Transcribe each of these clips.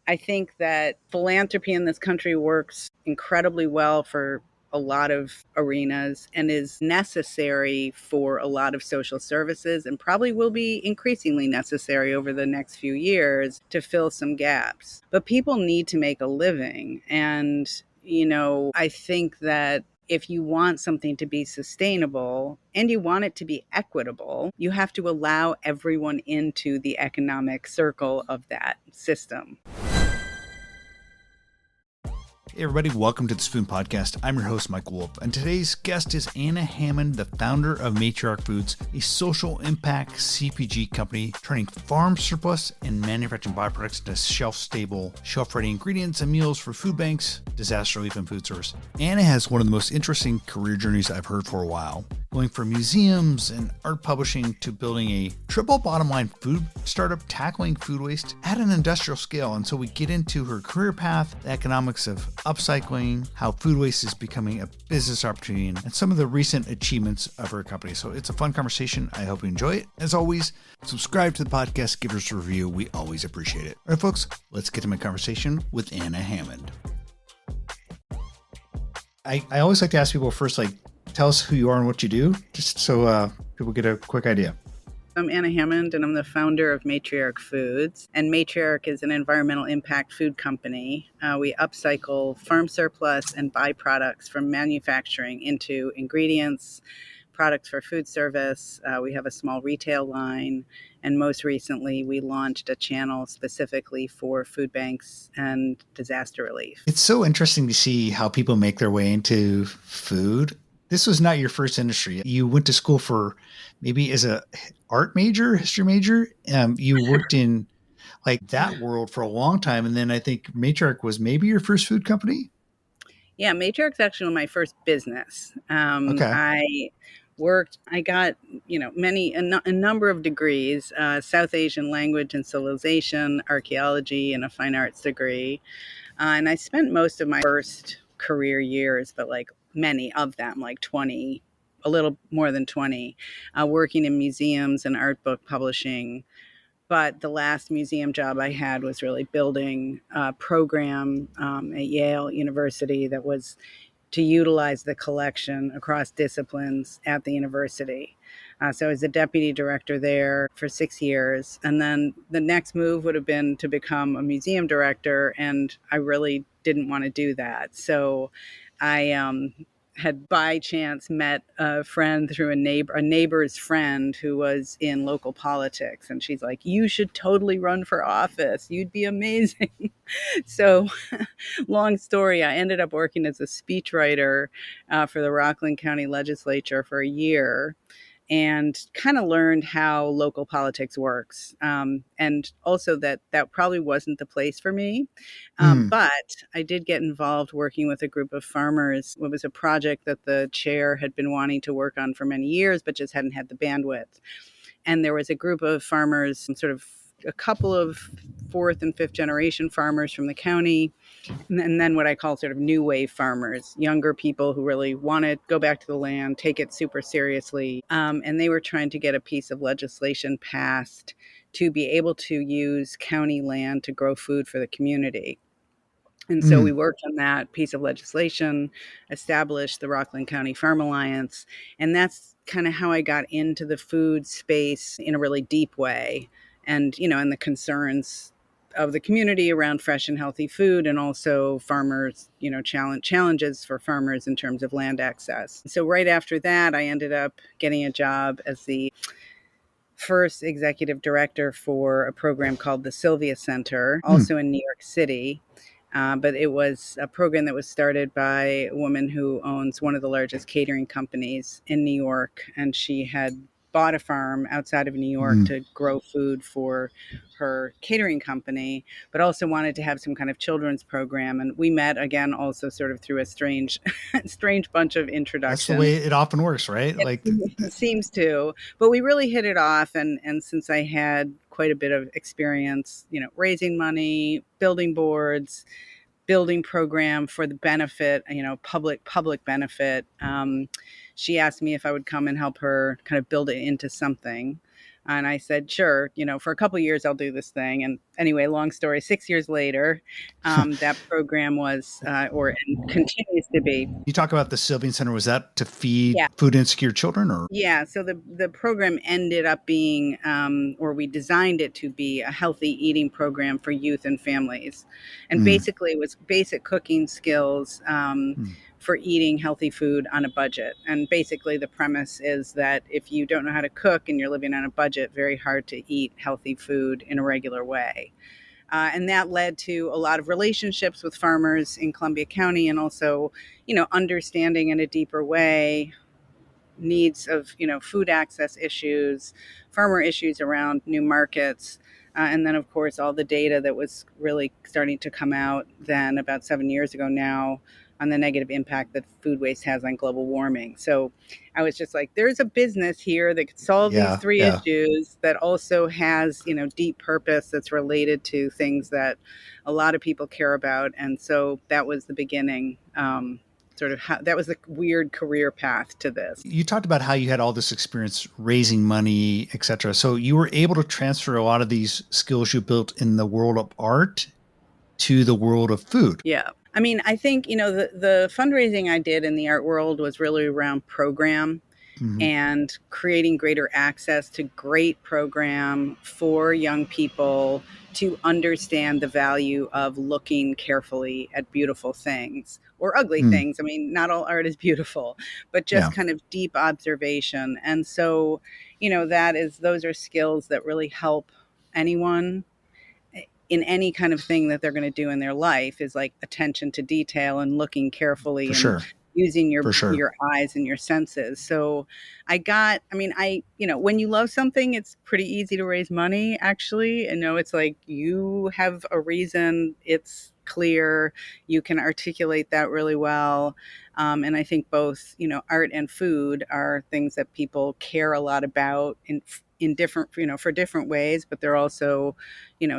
I think that philanthropy in this country works incredibly well for a lot of arenas and is necessary for a lot of social services and probably will be increasingly necessary over the next few years to fill some gaps. But people need to make a living. And, I think that if you want something to be sustainable and you want it to be equitable, you have to allow everyone into the economic circle of that system. Hey everybody, welcome to the Spoon Podcast. I'm your host, Mike Wolf, and today's guest is Anna Hammond, the founder of Matriarch Foods, a social impact CPG company turning farm surplus and manufacturing byproducts into shelf-stable, shelf-ready ingredients and meals for food banks, disaster relief, and food service. Anna has one of the most interesting career journeys I've heard for a while, going from museums and art publishing to building a triple bottom line food startup tackling food waste at an industrial scale. And so we get into her career path, the economics of upcycling, how food waste is becoming a business opportunity, and some of the recent achievements of her company. So it's a fun conversation. I hope you enjoy it. As always, subscribe to the podcast, give us a review. We always appreciate it. All right, folks, let's get to my conversation with Anna Hammond. I always like to ask people first, tell us who you are and what you do, just so people get a quick idea. I'm Anna Hammond, and I'm the founder of Matriarch Foods. And Matriarch is an environmental impact food company. We upcycle farm surplus and byproducts from manufacturing into ingredients, products for food service. We have a small retail line. And most recently, we launched a channel specifically for food banks and disaster relief. It's so interesting to see how people make their way into food. This was not your first industry. You went to school for maybe as a art major, history major. You worked in that world for a long time. And then I think Matriarch was maybe your first food company. Yeah, Matriarch's actually my first business. Okay. I got, a number of degrees, South Asian language and civilization, archaeology, and a fine arts degree. And I spent most of my first career years, but many of them, 20, a little more than 20, working in museums and art book publishing. But the last museum job I had was really building a program at Yale University that was to utilize the collection across disciplines at the university. So I was the deputy director there for 6 years. And then the next move would have been to become a museum director. And I really didn't want to do that. So I had by chance met a friend through a neighbor's friend who was in local politics. And she's like, you should totally run for office. You'd be amazing. So long story, I ended up working as a speechwriter for the Rockland County Legislature for a year and kind of learned how local politics works. And also that probably wasn't the place for me. But I did get involved working with a group of farmers. It was a project that the chair had been wanting to work on for many years, but just hadn't had the bandwidth. And there was a group of farmers, sort of a couple of fourth and fifth generation farmers from the county, and then what I call sort of new wave farmers, younger people who really want to go back to the land, take it super seriously. And they were trying to get a piece of legislation passed to be able to use county land to grow food for the community. And so we worked on that piece of legislation, established the Rockland County Farm Alliance, and that's kind of how I got into the food space in a really deep way. And, and the concerns of the community around fresh and healthy food, and also farmers, challenges for farmers in terms of land access. So right after that, I ended up getting a job as the first executive director for a program called the Sylvia Center, also in New York City. But it was a program that was started by a woman who owns one of the largest catering companies in New York. And she had bought a farm outside of New York to grow food for her catering company, but also wanted to have some kind of children's program. And we met again, also sort of through a strange bunch of introductions. That's the way it often works, right? It seems to, but we really hit it off. And since I had quite a bit of experience, raising money, building boards, building program for the benefit, public benefit. She asked me if I would come and help her kind of build it into something. And I said, sure, for a couple of years, I'll do this thing. anyway, long story, 6 years later, that program was, and continues to be. You talk about the Sylvian Center. Was that to feed Yeah. food insecure children, or? Yeah, so the program ended up being, or we designed it to be, a healthy eating program for youth and families, and Mm, basically it was basic cooking skills, mm, for eating healthy food on a budget. And basically the premise is that if you don't know how to cook and you're living on a budget, very hard to eat healthy food in a regular way. And that led to a lot of relationships with farmers in Columbia County, and also, understanding in a deeper way needs of food access issues, farmer issues around new markets, and then of course all the data that was really starting to come out then about 7 years ago now on the negative impact that food waste has on global warming. So I was just like, there's a business here that could solve these yeah, three yeah. issues that also has deep purpose that's related to things that a lot of people care about. And so that was the beginning. Sort of how that was the weird career path to this. You talked about how you had all this experience raising money, etc. So you were able to transfer a lot of these skills you built in the world of art to the world of food. Yeah. I mean, I think, the fundraising I did in the art world was really around program Mm-hmm. and creating greater access to great program for young people to understand the value of looking carefully at beautiful things or ugly Mm, things. I mean, not all art is beautiful, but just yeah, kind of deep observation. And so, those are skills that really help anyone in any kind of thing that they're going to do in their life, is like attention to detail and looking carefully for and sure, using for sure. your eyes and your senses. So when you love something, it's pretty easy to raise money, actually. And it's like you have a reason, it's clear, you can articulate that really well. And I think both, art and food are things that people care a lot about in different, for different ways, but they're also,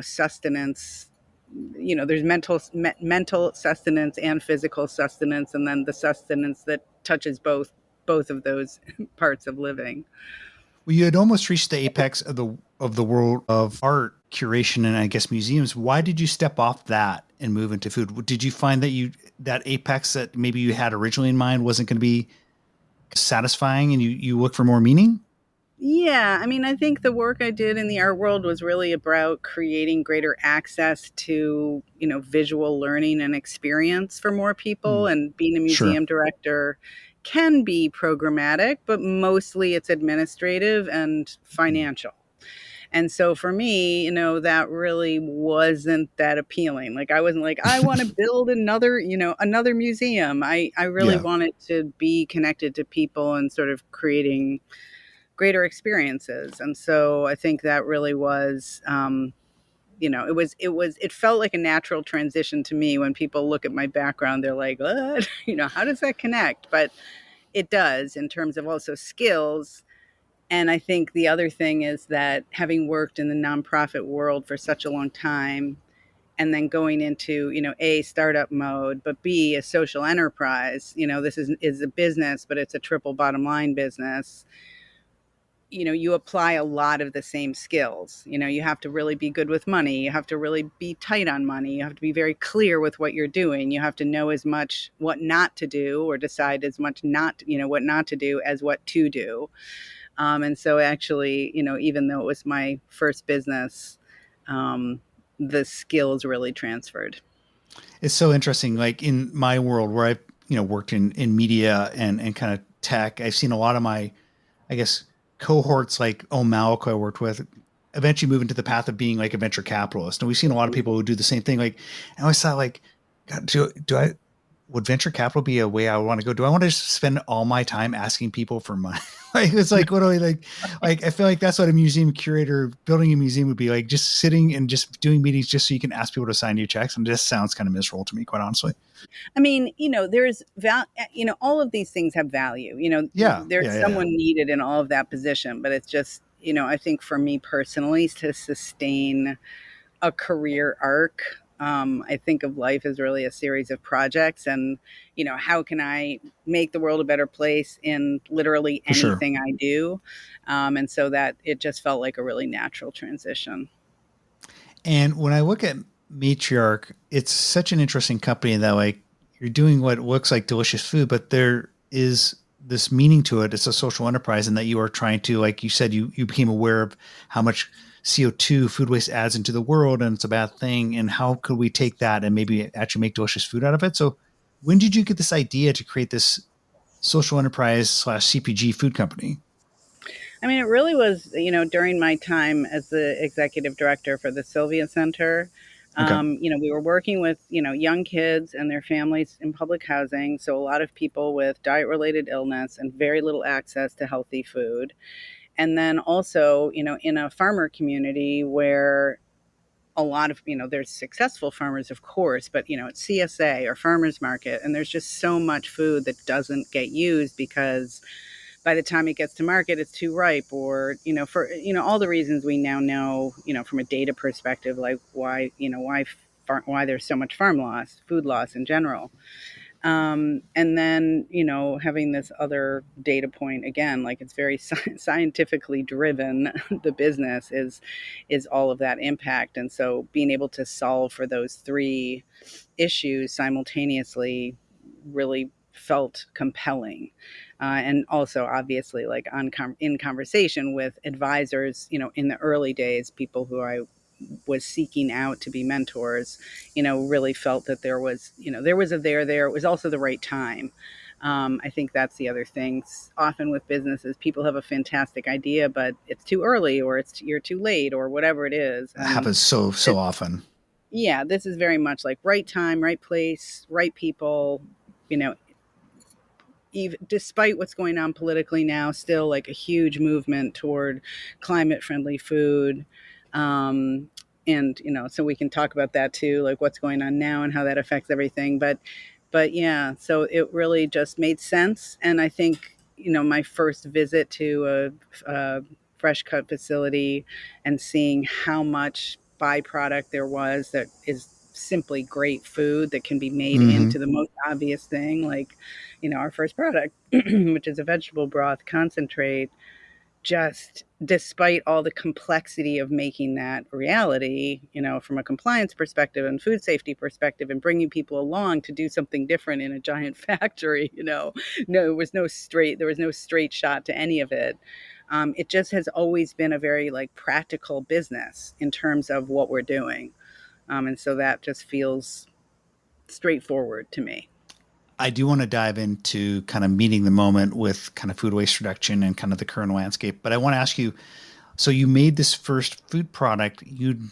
sustenance. There's mental sustenance and physical sustenance, and then the sustenance that touches both of those parts of living. Well, you had almost reached the apex of the world of art curation and I guess museums. Why did you step off that and move into food? Did you find that apex that maybe you had originally in mind wasn't going to be satisfying, and you look for more meaning? Yeah, I mean, I think the work I did in the art world was really about creating greater access to, visual learning and experience for more people. Mm, And being a sure. museum director can be programmatic, but mostly it's administrative and Mm, financial. And so for me, that really wasn't that appealing. Like I wasn't like, I want to build another museum. I really yeah. wanted to be connected to people and sort of creating greater experiences. And so I think that really was, it felt like a natural transition to me. When people look at my background, they're like, what? How does that connect? But it does, in terms of also skills. And I think the other thing is that, having worked in the nonprofit world for such a long time, and then going into, A, startup mode, but B, a social enterprise, this is a business, but it's a triple bottom line business. You apply a lot of the same skills. You have to really be good with money. You have to really be tight on money. You have to be very clear with what you're doing. You have to know as much what not to do, or decide as much what not to do as what to do. And so actually, even though it was my first business, um, the skills really transferred. It's so interesting. Like in my world where I've, worked in media and kind of tech, I've seen a lot of my, I guess, cohorts like Malco I worked with eventually move into the path of being like a venture capitalist. And we've seen a lot of people who do the same thing. Like, I always thought like, God, do I, would venture capital be a way I want to go? Do I want to just spend all my time asking people for money? Like, it's like, what do I like, I feel like that's what a museum curator building a museum would be like, just sitting and just doing meetings just so you can ask people to sign you checks. And this sounds kind of miserable to me, quite honestly. I mean, there's all of these things have value. Yeah. There's Yeah. Yeah. Yeah. someone needed in all of that position, but it's just, I think for me personally, to sustain a career arc, I think of life as really a series of projects. And, how can I make the world a better place in literally For sure. anything I do? And so that it just felt like a really natural transition. And when I look at Matriarch, it's such an interesting company that like you're doing what looks like delicious food, but there is this meaning to it. It's a social enterprise, and that you are trying to, like you said, you became aware of how much CO2 food waste adds into the world, and it's a bad thing. And how could we take that and maybe actually make delicious food out of it? So, when did you get this idea to create this social enterprise slash CPG food company? I mean, it really was, during my time as the executive director for the Sylvia Center. Okay. We were working with, young kids and their families in public housing. So a lot of people with diet related illness and very little access to healthy food. And then also, in a farmer community where a lot of, there's successful farmers, of course, but, it's CSA or farmers market. And there's just so much food that doesn't get used because by the time it gets to market, it's too ripe, or for all the reasons we now know, from a data perspective, like why there's so much farm loss, food loss in general. And then having this other data point again, like it's very scientifically driven. The business is all of that impact, and so being able to solve for those three issues simultaneously really felt compelling. And also obviously like in conversation with advisors, in the early days, people who I was seeking out to be mentors, really felt that there was a there. It was also the right time. I think that's the other thing. Often with businesses, people have a fantastic idea, but it's too early, or you're too late, or whatever it is. It And happens so often. yeah, this is very much like right time, right place, right people, you know, even despite what's going on politically now, still like a huge movement toward climate friendly food. Um, and, so we can talk about that too, like what's going on now and how that affects everything. But yeah, so it really just made sense. And I think, my first visit to a fresh cut facility and seeing how much byproduct there was that is simply great food that can be made Mm-hmm. into the most obvious thing, like, our first product, which is a vegetable broth concentrate, just despite all the complexity of making that reality, from a compliance perspective and food safety perspective, and bringing people along to do something different in a giant factory, no, there was no straight shot to any of it. It just has always been a very like practical business in terms of what we're doing. And so that just feels straightforward to me. I do want to dive into kind of meeting the moment with kind of food waste reduction and kind of the current landscape. But I want to ask you, so you made this first food product. You'd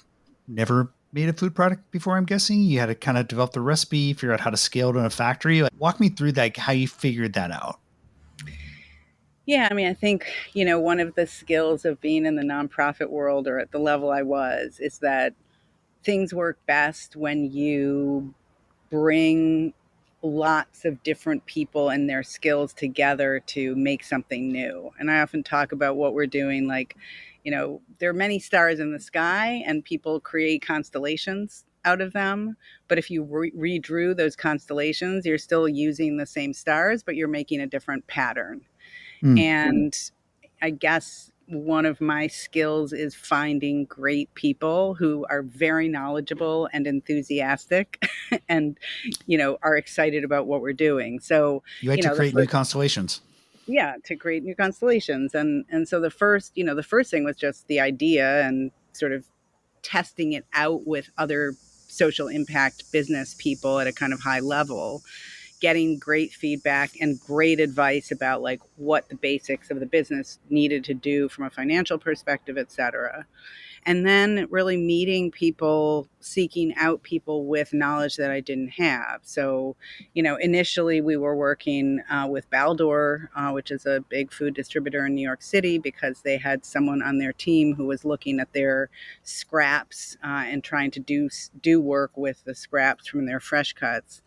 never made a food product before, I'm guessing. You had to kind of develop the recipe, figure out how to scale it in a factory. Like, walk me through that, how you figured that out. Yeah, I mean, I think, one of the skills of being in the nonprofit world or at the level I was is that things work best when you bring lots of different people and their skills together to make something new. And I often talk about what we're doing like, there are many stars in the sky and people create constellations out of them. But if you redrew those constellations, you're still using the same stars, but you're making a different pattern. Mm. And I guess one of my skills is finding great people who are very knowledgeable and enthusiastic and, are excited about what we're doing. So, You had to the create new first, constellations. yeah, to create new constellations. And so the first thing was just the idea and sort of testing it out with other social impact business people at a kind of high level, getting great feedback and great advice about like what the basics of the business needed to do from a financial perspective, et cetera. And then really meeting people, seeking out people with knowledge that I didn't have. So, initially we were working with Baldor, which is a big food distributor in New York City, because they had someone on their team who was looking at their scraps and trying to do work with the scraps from their fresh cuts.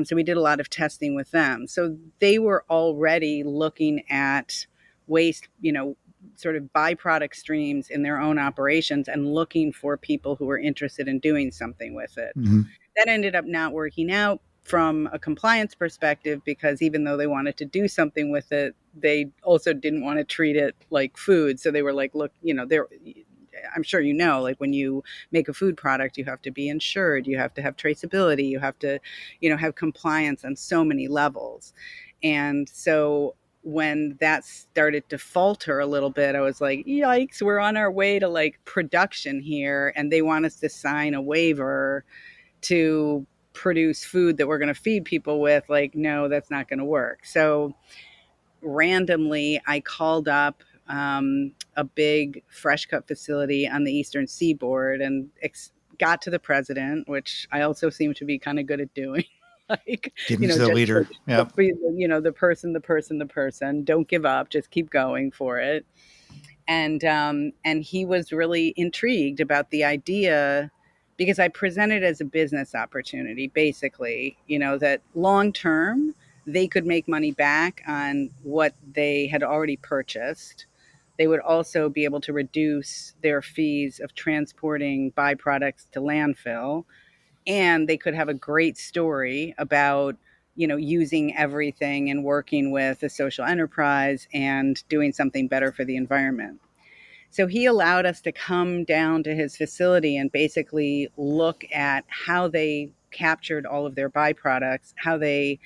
So we did a lot of testing with them. So they were already looking at waste, sort of byproduct streams in their own operations and looking for people who were interested in doing something with it. Mm-hmm. That ended up not working out from a compliance perspective, because even though they wanted to do something with it, they also didn't want to treat it like food. So they were like, look, I'm sure you know, like when you make a food product, you have to be insured, you have to have traceability, you have to, have compliance on so many levels. And so when that started to falter a little bit, I was like, yikes, we're on our way to like production here. And they want us to sign a waiver to produce food that we're going to feed people with. Like, no, that's not going to work. So randomly, I called up a big fresh cut facility on the Eastern Seaboard and got to the president, which I also seem to be kind of good at doing. Like, Getting to the just leader. Yeah. the person, don't give up, just keep going for it. And he was really intrigued about the idea because I presented as a business opportunity, basically, that long term they could make money back on what they had already purchased. They would also be able to reduce their fees of transporting byproducts to landfill, and they could have a great story about using everything and working with a social enterprise and doing something better for the environment. So he allowed us to come down to his facility and basically look at how they captured all of their byproducts, how they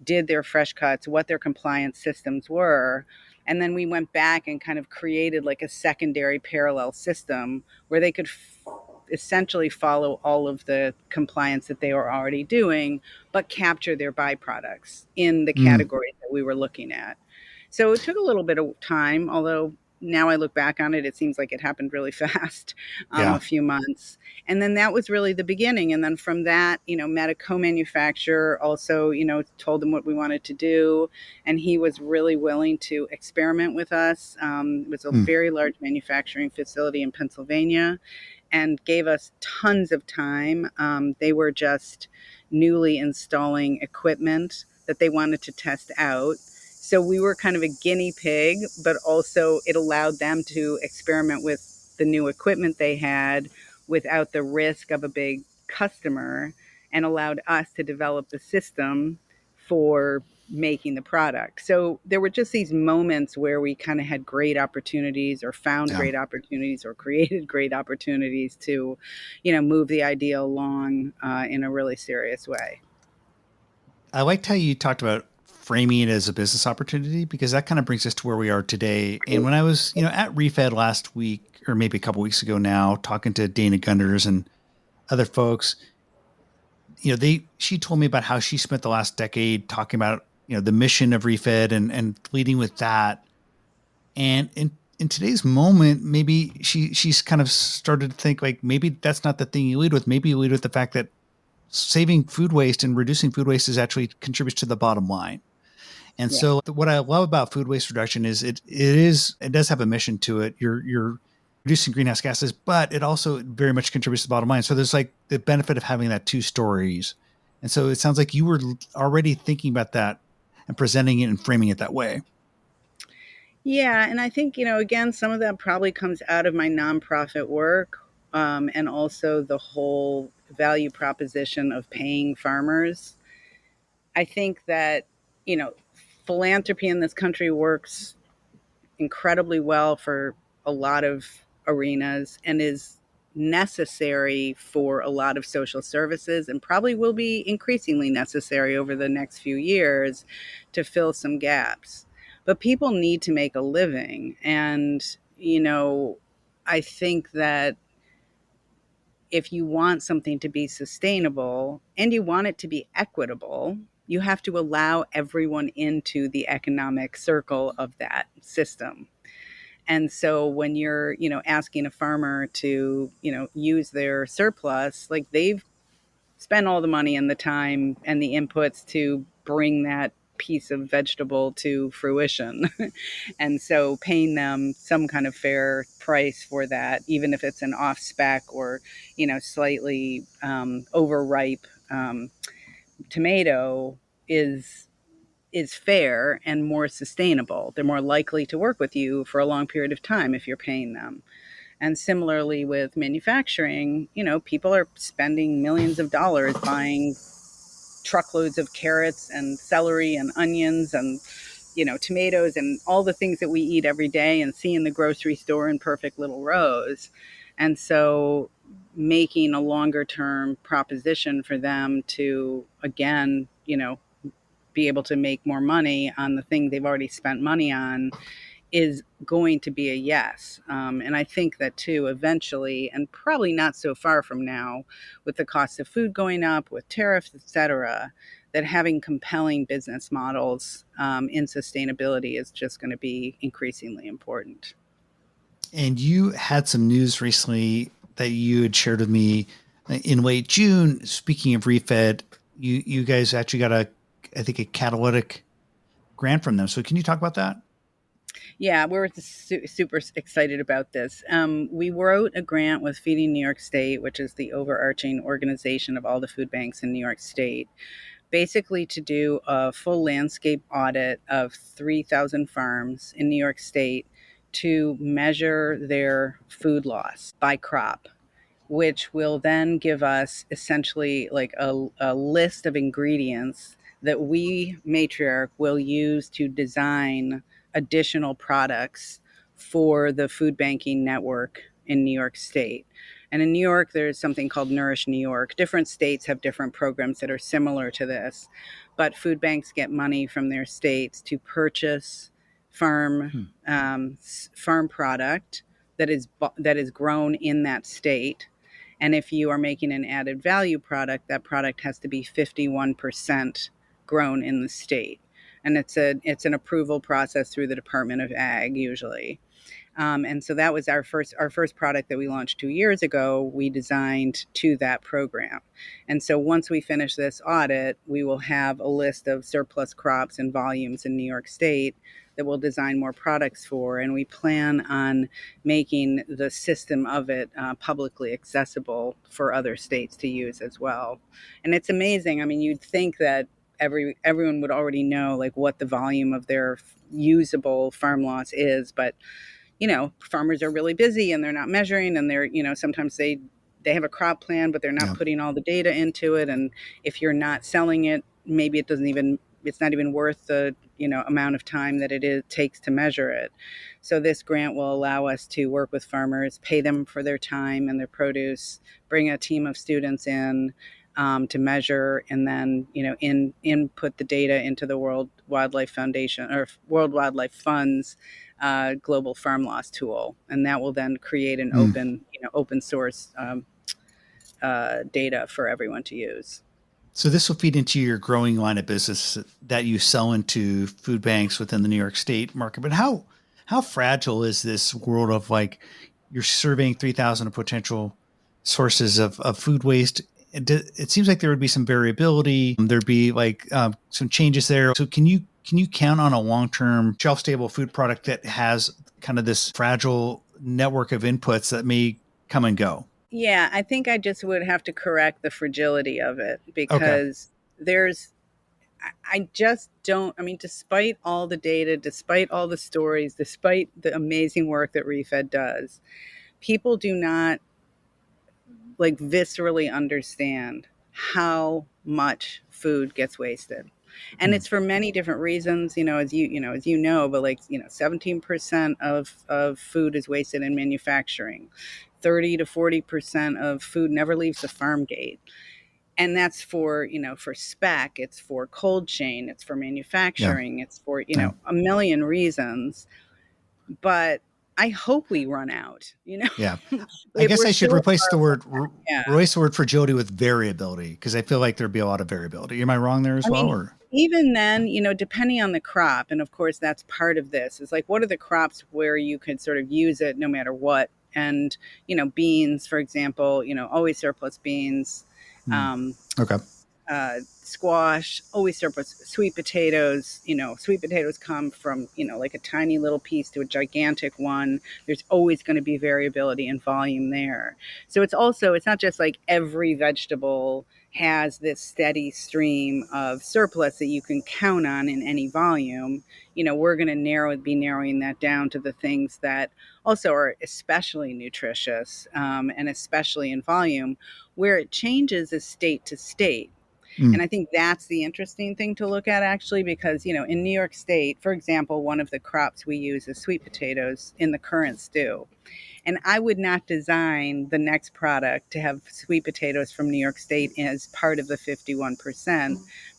did their fresh cuts, what their compliance systems were. And then we went back and kind of created like a secondary parallel system where they could essentially follow all of the compliance that they were already doing, but capture their byproducts in the Mm, categories that we were looking at. So it took a little bit of time, although now I look back on it, it seems like it happened really fast, yeah. a few months. And then that was really the beginning. And then from that, met a co-manufacturer, also, told them what we wanted to do. And he was really willing to experiment with us. It was a Mm, very large manufacturing facility in Pennsylvania and gave us tons of time. They were just newly installing equipment that they wanted to test out. So we were kind of a guinea pig, but also it allowed them to experiment with the new equipment they had without the risk of a big customer, and allowed us to develop the system for making the product. So there were just these moments where we kind of had great opportunities or found yeah. great opportunities or created great opportunities to, move the idea along in a really serious way. I liked how you talked about framing it as a business opportunity because that kind of brings us to where we are today. And when I was, at Refed last week or maybe a couple weeks ago now, talking to Dana Gunders and other folks, she told me about how she spent the last decade talking about, the mission of Refed and leading with that. And in today's moment, maybe she's kind of started to think like maybe that's not the thing you lead with. Maybe you lead with the fact that saving food waste and reducing food waste is actually contributes to the bottom line. And Yeah. so what I love about food waste reduction is it does have a mission to it. You're reducing greenhouse gases, but it also very much contributes to the bottom line. So there's like the benefit of having that two stories. And so it sounds like you were already thinking about that and presenting it and framing it that way. Yeah, and I think, again, some of that probably comes out of my nonprofit work, and also the whole value proposition of paying farmers. I think that, you know, philanthropy in this country works incredibly well for a lot of arenas and is necessary for a lot of social services, and probably will be increasingly necessary over the next few years to fill some gaps. But people need to make a living. And, I think that if you want something to be sustainable and you want it to be equitable, you have to allow everyone into the economic circle of that system. And so when you're, asking a farmer to, use their surplus, like they've spent all the money and the time and the inputs to bring that piece of vegetable to fruition. And so paying them some kind of fair price for that, even if it's an off spec or, slightly overripe tomato, is fair and more sustainable. They're more likely to work with you for a long period of time if you're paying them. And similarly with manufacturing, people are spending millions of dollars buying truckloads of carrots and celery and onions and, tomatoes and all the things that we eat every day and see in the grocery store in perfect little rows. And so making a longer term proposition for them to, again, be able to make more money on the thing they've already spent money on is going to be a yes. And I think that too, eventually, and probably not so far from now, with the cost of food going up, with tariffs, et cetera, that having compelling business models in sustainability is just going to be increasingly important. And you had some news recently that you had shared with me in late June. Speaking of refed, you guys actually got I think a catalytic grant from them. So can you talk about that? Yeah, we're super excited about this. We wrote a grant with Feeding New York State, which is the overarching organization of all the food banks in New York State, basically to do a full landscape audit of 3,000 farms in New York State to measure their food loss by crop, which will then give us essentially like a list of ingredients that we, Matriarch, will use to design additional products for the food banking network in New York State. And in New York, there's something called Nourish New York. Different states have different programs that are similar to this, but food banks get money from their states to purchase farm Hmm. farm product that is grown in that state. And if you are making an added value product, that product has to be 51% grown in the state. And it's an approval process through the Department of Ag usually. And so that was our first product that we launched 2 years ago. We designed to that program, and so once we finish this audit, we will have a list of surplus crops and volumes in New York State that we'll design more products for, and we plan on making the system of it publicly accessible for other states to use as well. And it's amazing. I mean, you'd think that everyone would already know like what the volume of their usable farm loss is, but farmers are really busy and they're not measuring, and sometimes they have a crop plan, but they're not Yeah. putting all the data into it. And if you're not selling it, maybe it's not even worth the, amount of time that takes to measure it. So this grant will allow us to work with farmers, pay them for their time and their produce, bring a team of students in, to measure, and then input the data into the World Wildlife Foundation or World Wildlife Fund's global farm loss tool, and that will then create an Hmm. open source data for everyone to use. So this will feed into your growing line of business that you sell into food banks within the New York State market. But how fragile is this world of like you're surveying 3,000 potential sources of food waste? It seems like there would be some variability. There'd be like some changes there. So can you count on a long term shelf stable food product that has kind of this fragile network of inputs that may come and go? Yeah, I think I just would have to correct the fragility of it, Okay. because I just don't. I mean, despite all the data, despite all the stories, despite the amazing work that ReFed does, people do not like viscerally understand how much food gets wasted. And Hmm. it's for many different reasons, as you know, but 17% of food is wasted in manufacturing. 30 to 40% of food never leaves the farm gate. And that's for spec, it's for cold chain, it's for Yeah. manufacturing, it's for, Yeah. a million reasons. But I hope we run out, Yeah. I if guess we're I should still replace the word yeah. replace the word fragility with variability because I feel like there'd be a lot of variability. Am I wrong there as I well? mean, Or even then, depending on the crop, and of course that's part of this, is like what are the crops where you could sort of use it no matter what? And, beans, for example, always surplus beans. hmm. Um, Okay. Squash, always surplus. Sweet potatoes, sweet potatoes come from, like a tiny little piece to a gigantic one. There's always going to be variability in volume there. So it's not just like every vegetable has this steady stream of surplus that you can count on in any volume. We're going to be narrowing that down to the things that also are especially nutritious, and especially in volume. Where it changes is state to state. And I think that's the interesting thing to look at, actually, because, in New York State, for example, one of the crops we use is sweet potatoes in the current stew. And I would not design the next product to have sweet potatoes from New York State as part of the 51%.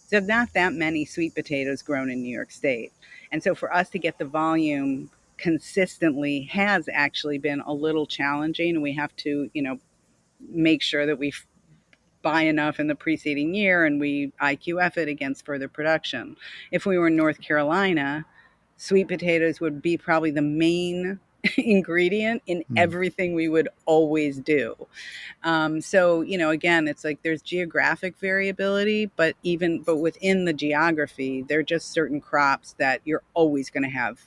There's not that many sweet potatoes grown in New York State. And so for us to get the volume consistently has actually been a little challenging. We have to, make sure that we buy enough in the preceding year and we IQF it against further production. If we were in North Carolina, sweet potatoes would be probably the main ingredient in everything we would always do. So, again, it's like there's geographic variability, but within the geography, there are just certain crops that you're always going to have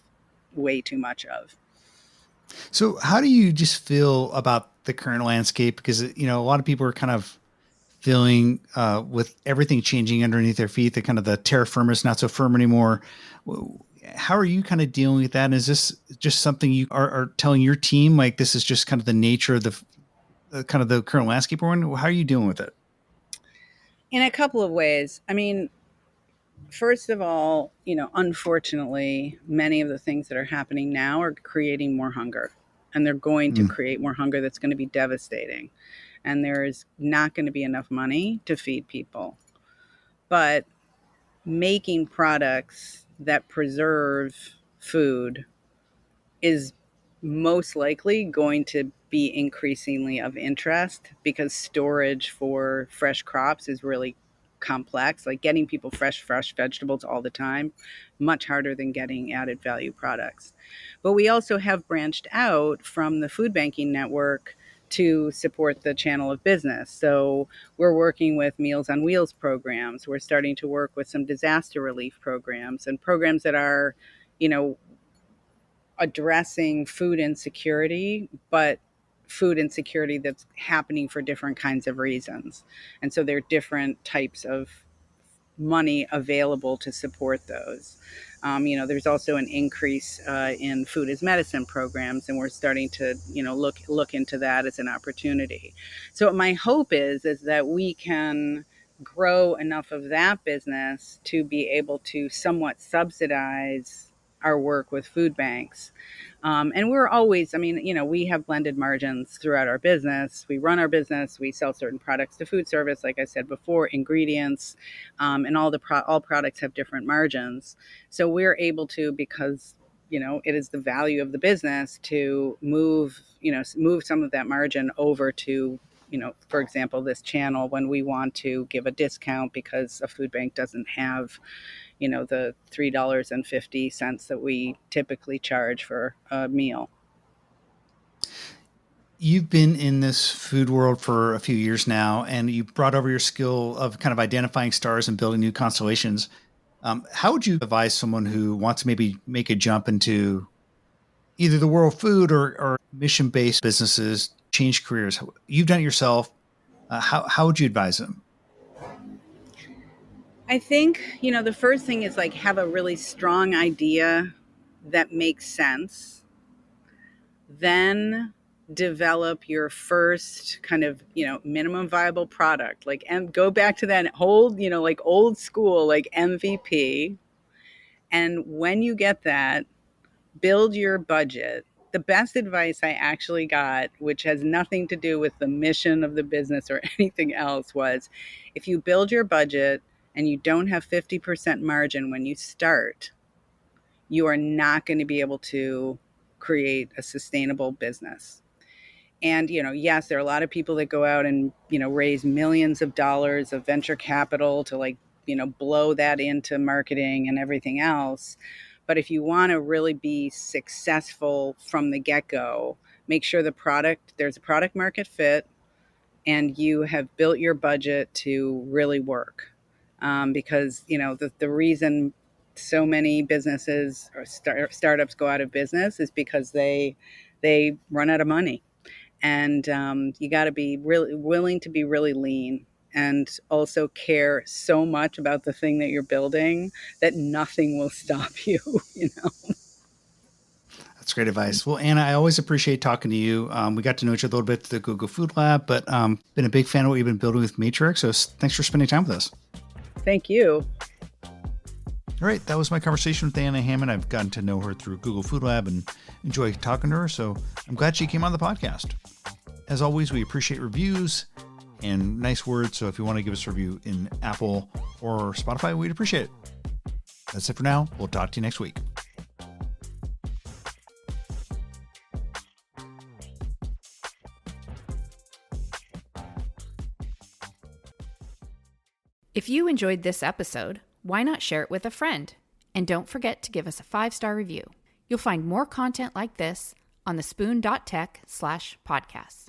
way too much of. So how do you just feel about the current landscape? Because, a lot of people are kind of feeling with everything changing underneath their feet, the kind of the terra firma is not so firm anymore. How are you kind of dealing with that? And is this just something you are telling your team, like this is just kind of the nature of the kind of the current landscape we're in? How are you dealing with it? In a couple of ways. I mean, first of all, unfortunately, many of the things that are happening now are creating more hunger, and they're going to create more hunger that's going to be devastating. And there is not going to be enough money to feed people. But making products that preserve food is most likely going to be increasingly of interest, because storage for fresh crops is really complex. Like getting people fresh vegetables all the time, much harder than getting added value products. But we also have branched out from the food banking network to support the channel of business. So we're working with Meals on Wheels programs. We're starting to work with some disaster relief programs and programs that are, you know, addressing food insecurity, but food insecurity that's happening for different kinds of reasons. And so there are different types of money available to support those. There's also an increase in food as medicine programs, and we're starting to, look into that as an opportunity. So my hope is that we can grow enough of that business to be able to somewhat subsidize our work with food banks. And we're always, we have blended margins throughout our business. We run our business, we sell certain products to food service, like I said before, ingredients, and all products have different margins. So we're able to, because it is the value of the business to move some of that margin over to, for example, this channel when we want to give a discount because a food bank doesn't have, the $3.50 that we typically charge for a meal. You've been in this food world for a few years now, and you brought over your skill of kind of identifying stars and building new constellations. How would you advise someone who wants to maybe make a jump into either the world of food or mission-based businesses, change careers? You've done it yourself. How would you advise them? I think, the first thing is like have a really strong idea that makes sense. Then develop your first kind of, minimum viable product, like, and go back to that like old school, like MVP. And when you get that, build your budget. The best advice I actually got, which has nothing to do with the mission of the business or anything else, was if you build your budget and you don't have 50% margin when you start, you are not going to be able to create a sustainable business. And, yes, there are a lot of people that go out and, raise millions of dollars of venture capital to blow that into marketing and everything else. But if you want to really be successful from the get-go, make sure there's a product market fit, and you have built your budget to really work. Because, the reason so many businesses or startups go out of business is because they run out of money. And you got to be really willing to be really lean, and also care so much about the thing that you're building that nothing will stop you, That's great advice. Well, Anna, I always appreciate talking to you. We got to know each other a little bit through the Google Food Lab, but been a big fan of what you've been building with Matriarch. So thanks for spending time with us. Thank you. All right, that was my conversation with Anna Hammond. I've gotten to know her through Google Food Lab and enjoy talking to her, so I'm glad she came on the podcast. As always, we appreciate reviews and nice words, so if you want to give us a review in Apple or Spotify, we'd appreciate it. That's it for now. We'll talk to you next week. If you enjoyed this episode, why not share it with a friend? And don't forget to give us a 5-star review. You'll find more content like this on thespoon.tech/podcasts.